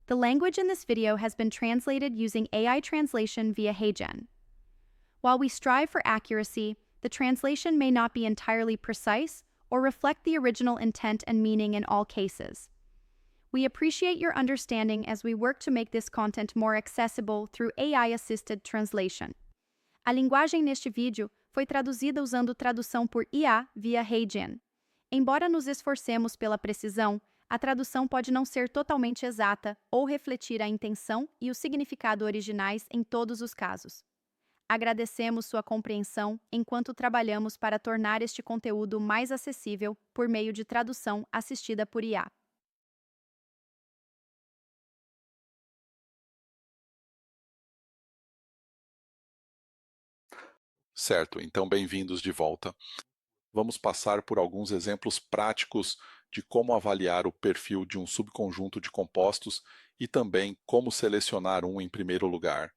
The language in this video has been translated using AI translation via HeyGen. While we strive for accuracy, the translation may not be entirely precise or reflect the original intent and meaning in all cases. We appreciate your understanding as we work to make this content more accessible through AI-assisted translation. A linguagem neste vídeo foi traduzida usando tradução por IA via HeyGen. Embora nos esforcemos pela precisão, a tradução pode não ser totalmente exata ou refletir a intenção e o significado originais em todos os casos. Agradecemos sua compreensão enquanto trabalhamos para tornar este conteúdo mais acessível por meio de tradução assistida por IA. Certo, então bem-vindos de volta. Vamos passar por alguns exemplos práticos de como avaliar o perfil de um subconjunto de compostos e também como selecionar um em primeiro lugar.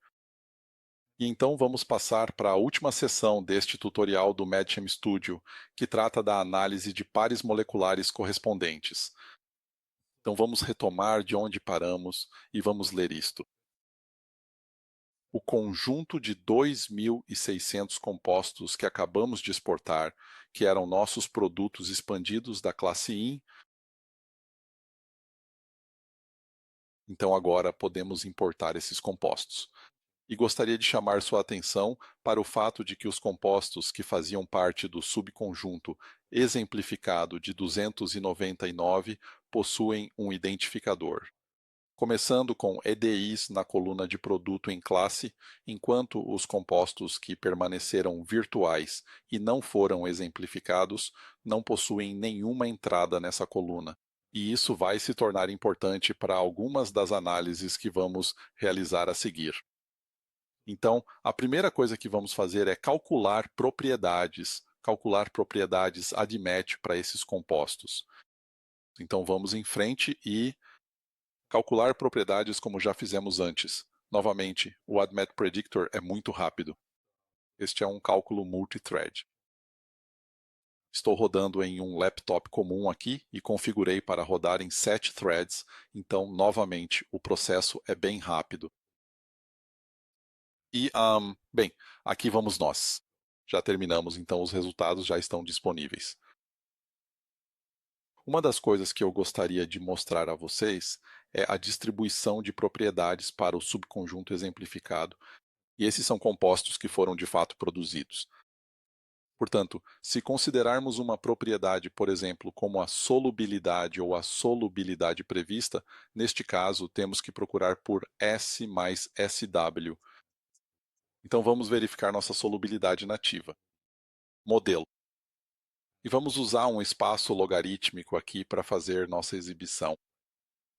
E então vamos passar para a última seção deste tutorial do MedChem Studio, que trata da análise de pares moleculares correspondentes. Então vamos retomar de onde paramos e vamos ler isto. O conjunto de 2.600 compostos que acabamos de exportar, que eram nossos produtos expandidos da classe IN, então agora podemos importar esses compostos. E gostaria de chamar sua atenção para o fato de que os compostos que faziam parte do subconjunto exemplificado de 299 possuem um identificador. Começando com EDIs na coluna de produto em classe, enquanto os compostos que permaneceram virtuais e não foram exemplificados não possuem nenhuma entrada nessa coluna. E isso vai se tornar importante para algumas das análises que vamos realizar a seguir. Então, a primeira coisa que vamos fazer é calcular propriedades ADMET para esses compostos. Então, vamos em frente e calcular propriedades como já fizemos antes. Novamente, o ADMET Predictor é muito rápido. Este é um cálculo multithread. Estou rodando em um laptop comum aqui e configurei para rodar em 7 threads, então, novamente, o processo é bem rápido. E, bem, aqui vamos nós. Já terminamos, então os resultados já estão disponíveis. Uma das coisas que eu gostaria de mostrar a vocês é a distribuição de propriedades para o subconjunto exemplificado. E esses são compostos que foram de fato produzidos. Portanto, se considerarmos uma propriedade, por exemplo, como a solubilidade ou a solubilidade prevista, neste caso temos que procurar por S mais SW. Então vamos verificar nossa solubilidade nativa. Modelo. E vamos usar um espaço logarítmico aqui para fazer nossa exibição.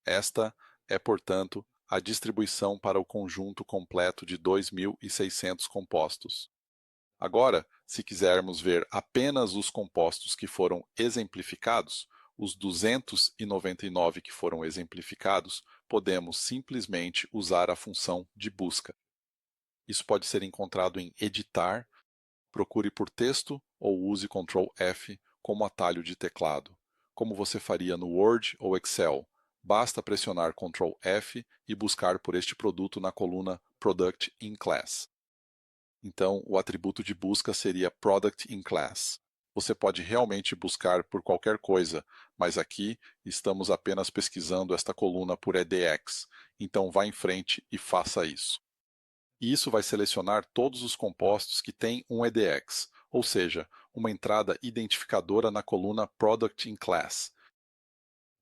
Esta é, portanto, a distribuição para o conjunto completo de 2.600 compostos. Agora, se quisermos ver apenas os compostos que foram exemplificados, os 299 que foram exemplificados, podemos simplesmente usar a função de busca. Isso pode ser encontrado em Editar, procure por texto ou use Ctrl F como atalho de teclado, como você faria no Word ou Excel. Basta pressionar Ctrl F e buscar por este produto na coluna Product in Class. Então, o atributo de busca seria Product in Class. Você pode realmente buscar por qualquer coisa, mas aqui estamos apenas pesquisando esta coluna por EDX. Então, vá em frente e faça isso. E isso vai selecionar todos os compostos que têm um EDX, ou seja, uma entrada identificadora na coluna Product in Class.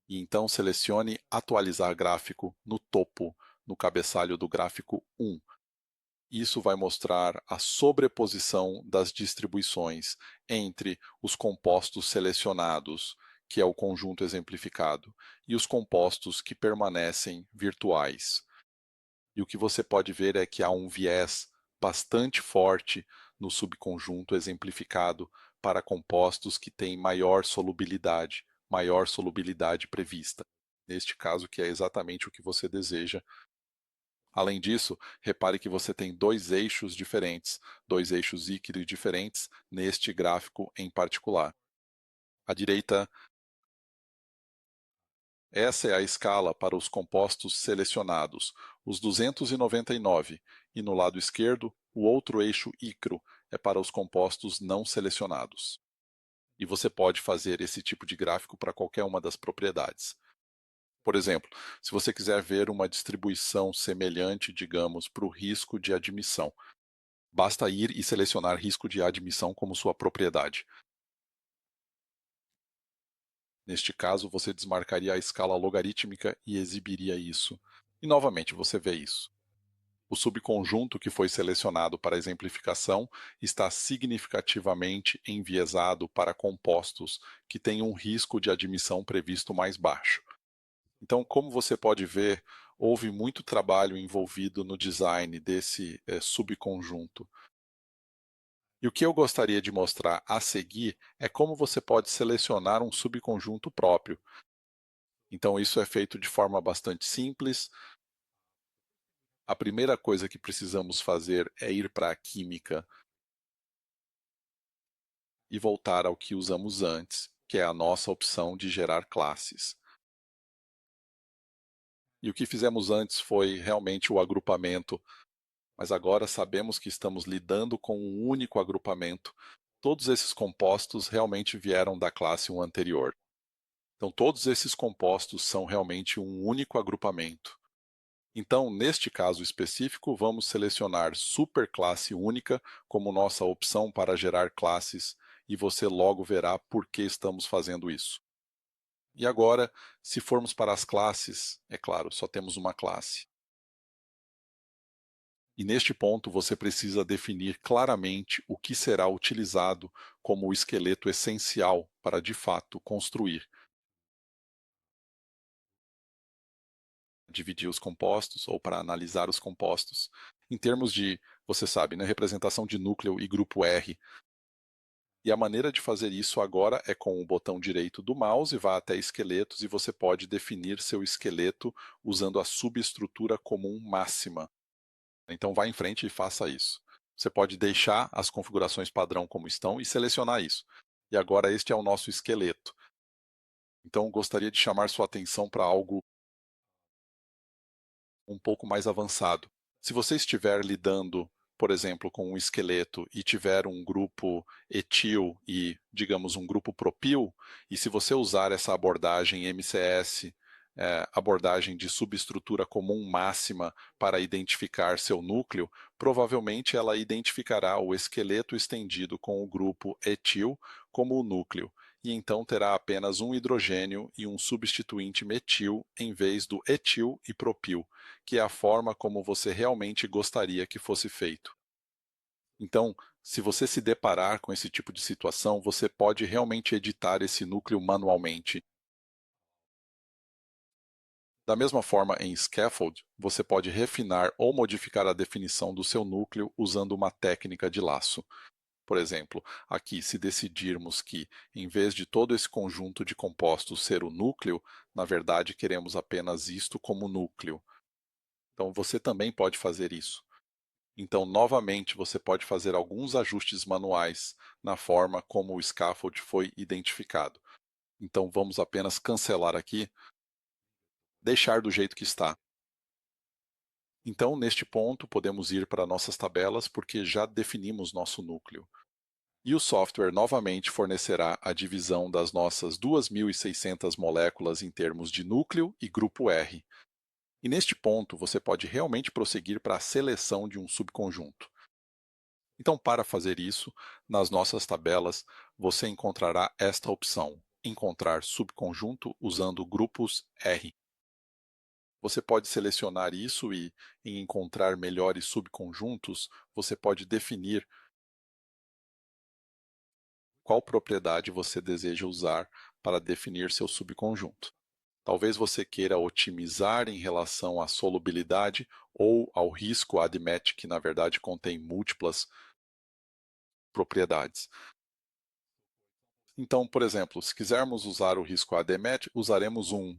E então selecione Atualizar gráfico no topo, no cabeçalho do gráfico 1. Isso vai mostrar a sobreposição das distribuições entre os compostos selecionados, que é o conjunto exemplificado, e os compostos que permanecem virtuais. E o que você pode ver é que há um viés bastante forte no subconjunto exemplificado para compostos que têm maior solubilidade prevista. Neste caso, que é exatamente o que você deseja. Além disso, repare que você tem dois eixos íquidos diferentes neste gráfico em particular. À direita Essa é a escala para os compostos selecionados, os 299, e no lado esquerdo, o outro eixo ICRO é para os compostos não selecionados. E você pode fazer esse tipo de gráfico para qualquer uma das propriedades. Por exemplo, se você quiser ver uma distribuição semelhante, digamos, para o risco de admissão, basta ir e selecionar risco de admissão como sua propriedade. Neste caso, você desmarcaria a escala logarítmica e exibiria isso. E novamente você vê isso. O subconjunto que foi selecionado para exemplificação está significativamente enviesado para compostos que têm um risco de admissão previsto mais baixo. Então, como você pode ver, houve muito trabalho envolvido no design desse subconjunto. E o que eu gostaria de mostrar a seguir é como você pode selecionar um subconjunto próprio. Então, isso é feito de forma bastante simples. A primeira coisa que precisamos fazer é ir para a química e voltar ao que usamos antes, que é a nossa opção de gerar classes. E o que fizemos antes foi realmente o agrupamento, mas agora sabemos que estamos lidando com um único agrupamento. Todos esses compostos realmente vieram da classe 1 anterior. Então, todos esses compostos são realmente um único agrupamento. Então, neste caso específico, vamos selecionar superclasse única como nossa opção para gerar classes e você logo verá por que estamos fazendo isso. E agora, se formos para as classes, é claro, só temos uma classe. E neste ponto você precisa definir claramente o que será utilizado como o esqueleto essencial para de fato construir. Dividir os compostos ou para analisar os compostos. Em termos de, você sabe, né, representação de núcleo e grupo R. E a maneira de fazer isso agora é com o botão direito do mouse, vá até esqueletos e você pode definir seu esqueleto usando a subestrutura comum máxima. Então vá em frente e faça isso. Você pode deixar as configurações padrão como estão e selecionar isso. E agora este é o nosso esqueleto. Então gostaria de chamar sua atenção para algo um pouco mais avançado. Se você estiver lidando, por exemplo, com um esqueleto e tiver um grupo etil e, digamos, um grupo propil, e se você usar essa abordagem MCS, abordagem de subestrutura comum máxima para identificar seu núcleo, provavelmente ela identificará o esqueleto estendido com o grupo etil como o núcleo e então terá apenas um hidrogênio e um substituinte metil em vez do etil e propil, que é a forma como você realmente gostaria que fosse feito. Então, se você se deparar com esse tipo de situação, você pode realmente editar esse núcleo manualmente. Da mesma forma, em Scaffold, você pode refinar ou modificar a definição do seu núcleo usando uma técnica de laço. Por exemplo, aqui, se decidirmos que, em vez de todo esse conjunto de compostos ser o núcleo, na verdade queremos apenas isto como núcleo. Então, você também pode fazer isso. Então, novamente, você pode fazer alguns ajustes manuais na forma como o scaffold foi identificado. Então, vamos apenas cancelar aqui, deixar do jeito que está. Então, neste ponto, podemos ir para nossas tabelas porque já definimos nosso núcleo. E o software novamente fornecerá a divisão das nossas 2.600 moléculas em termos de núcleo e grupo R. E neste ponto, você pode realmente prosseguir para a seleção de um subconjunto. Então, para fazer isso, nas nossas tabelas, você encontrará esta opção, encontrar subconjunto usando grupos R. Você pode selecionar isso e, em encontrar melhores subconjuntos, você pode definir qual propriedade você deseja usar para definir seu subconjunto. Talvez você queira otimizar em relação à solubilidade ou ao risco ADMET, que na verdade contém múltiplas propriedades. Então, por exemplo, se quisermos usar o risco ADMET, usaremos um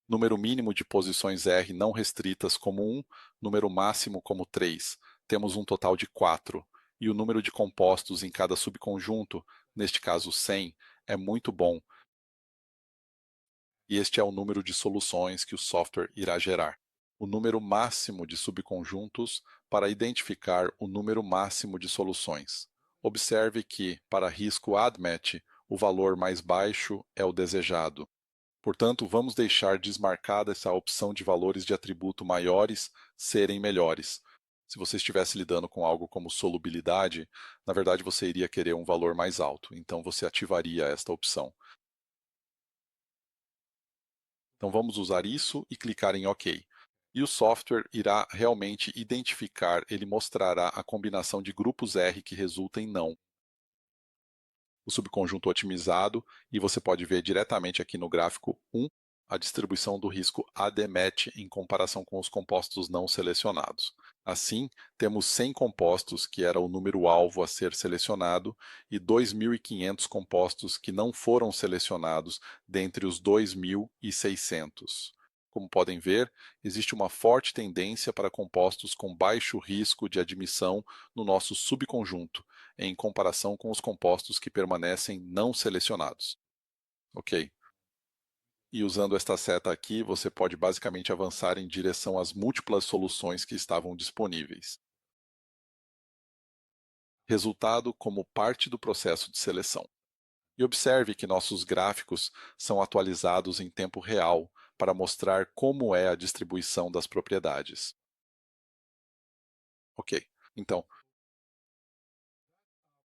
número mínimo de posições R não restritas como 1, número máximo como 3. Temos um total de 4. E o número de compostos em cada subconjunto, neste caso 100, é muito bom. e este é o número de soluções que o software irá gerar. O número máximo de subconjuntos para identificar o número máximo de soluções. Observe que, para risco ADMET, o valor mais baixo é o desejado. Portanto, vamos deixar desmarcada essa opção de valores de atributo maiores serem melhores. Se você estivesse lidando com algo como solubilidade, na verdade você iria querer um valor mais alto, então você ativaria esta opção. Então vamos usar isso e clicar em OK. E o software irá realmente identificar, ele mostrará a combinação de grupos R que resulta em não. O subconjunto otimizado, e você pode ver diretamente aqui no gráfico 1 a distribuição do risco ADMET em comparação com os compostos não selecionados. Assim, temos 100 compostos, que era o número-alvo a ser selecionado, e 2.500 compostos que não foram selecionados dentre os 2.600. Como podem ver, existe uma forte tendência para compostos com baixo risco de admissão no nosso subconjunto, em comparação com os compostos que permanecem não selecionados. Ok. E usando esta seta aqui, você pode basicamente avançar em direção às múltiplas soluções que estavam disponíveis. Resultado como parte do processo de seleção. E observe que nossos gráficos são atualizados em tempo real para mostrar como é a distribuição das propriedades. Ok, então,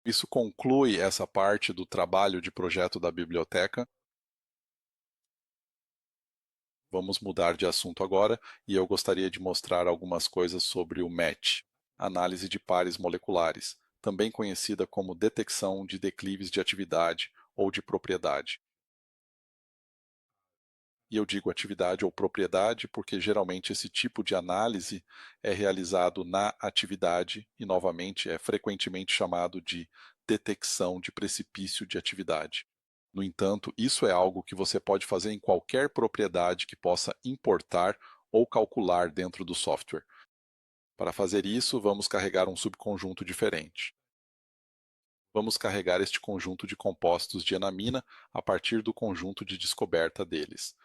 isso conclui essa parte do trabalho de projeto da biblioteca. Vamos mudar de assunto agora e eu gostaria de mostrar algumas coisas sobre o MET, análise de pares moleculares, também conhecida como detecção de declives de atividade ou de propriedade. E eu digo atividade ou propriedade porque geralmente esse tipo de análise é realizado na atividade e, novamente, é frequentemente chamado de detecção de precipício de atividade. No entanto, isso é algo que você pode fazer em qualquer propriedade que possa importar ou calcular dentro do software. Para fazer isso, vamos carregar um subconjunto diferente. Vamos carregar este conjunto de compostos de enamina a partir do conjunto de descoberta deles.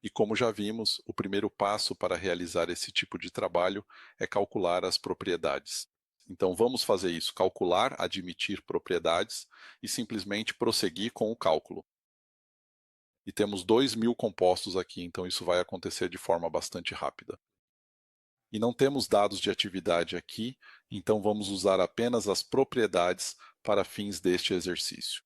E como já vimos, o primeiro passo para realizar esse tipo de trabalho é calcular as propriedades. Então vamos fazer isso, calcular, admitir propriedades e simplesmente prosseguir com o cálculo. E temos 2.000 compostos aqui, então isso vai acontecer de forma bastante rápida. E não temos dados de atividade aqui, então vamos usar apenas as propriedades para fins deste exercício.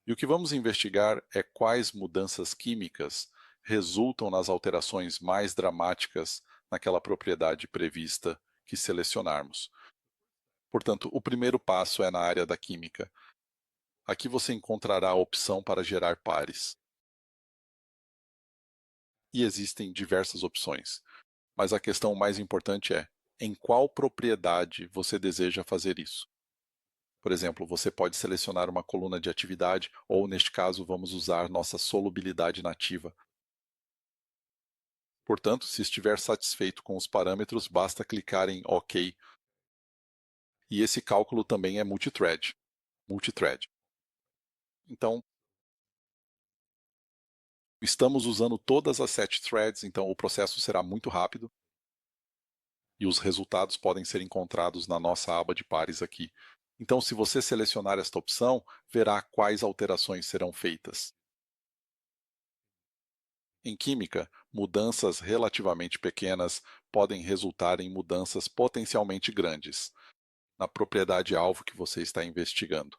E o que vamos investigar é quais mudanças químicas resultam nas alterações mais dramáticas naquela propriedade prevista que selecionarmos. Portanto, o primeiro passo é na área da química. Aqui você encontrará a opção para gerar pares. E existem diversas opções, mas a questão mais importante é em qual propriedade você deseja fazer isso. Por exemplo, você pode selecionar uma coluna de atividade, ou neste caso vamos usar nossa solubilidade nativa. Portanto, se estiver satisfeito com os parâmetros, basta clicar em OK. E esse cálculo também é multithread. Então, estamos usando todas as 7 threads, então o processo será muito rápido. E os resultados podem ser encontrados na nossa aba de pares aqui. Então, se você selecionar esta opção, verá quais alterações serão feitas. Em química, mudanças relativamente pequenas podem resultar em mudanças potencialmente grandes na propriedade-alvo que você está investigando.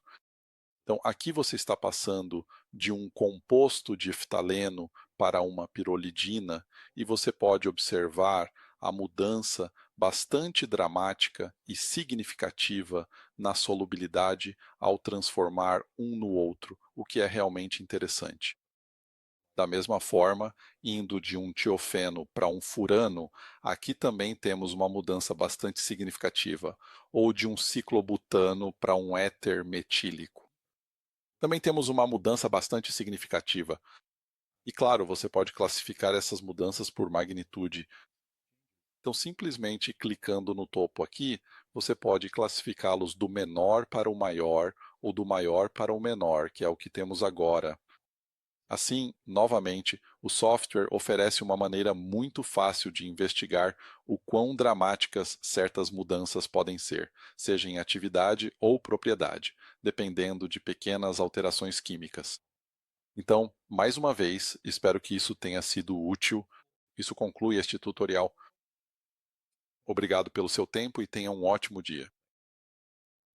Então, aqui você está passando de um composto de ftaleno para uma pirolidina e você pode observar a mudança bastante dramática e significativa na solubilidade ao transformar um no outro, o que é realmente interessante. Da mesma forma, indo de um tiofeno para um furano, aqui também temos uma mudança bastante significativa, ou de um ciclobutano para um éter metílico. Também temos uma mudança bastante significativa. E claro, você pode classificar essas mudanças por magnitude. Então, simplesmente clicando no topo aqui, você pode classificá-los do menor para o maior ou do maior para o menor, que é o que temos agora. Assim, novamente, o software oferece uma maneira muito fácil de investigar o quão dramáticas certas mudanças podem ser, seja em atividade ou propriedade, dependendo de pequenas alterações químicas. Então, mais uma vez, espero que isso tenha sido útil. Isso conclui este tutorial. Obrigado pelo seu tempo e tenha um ótimo dia.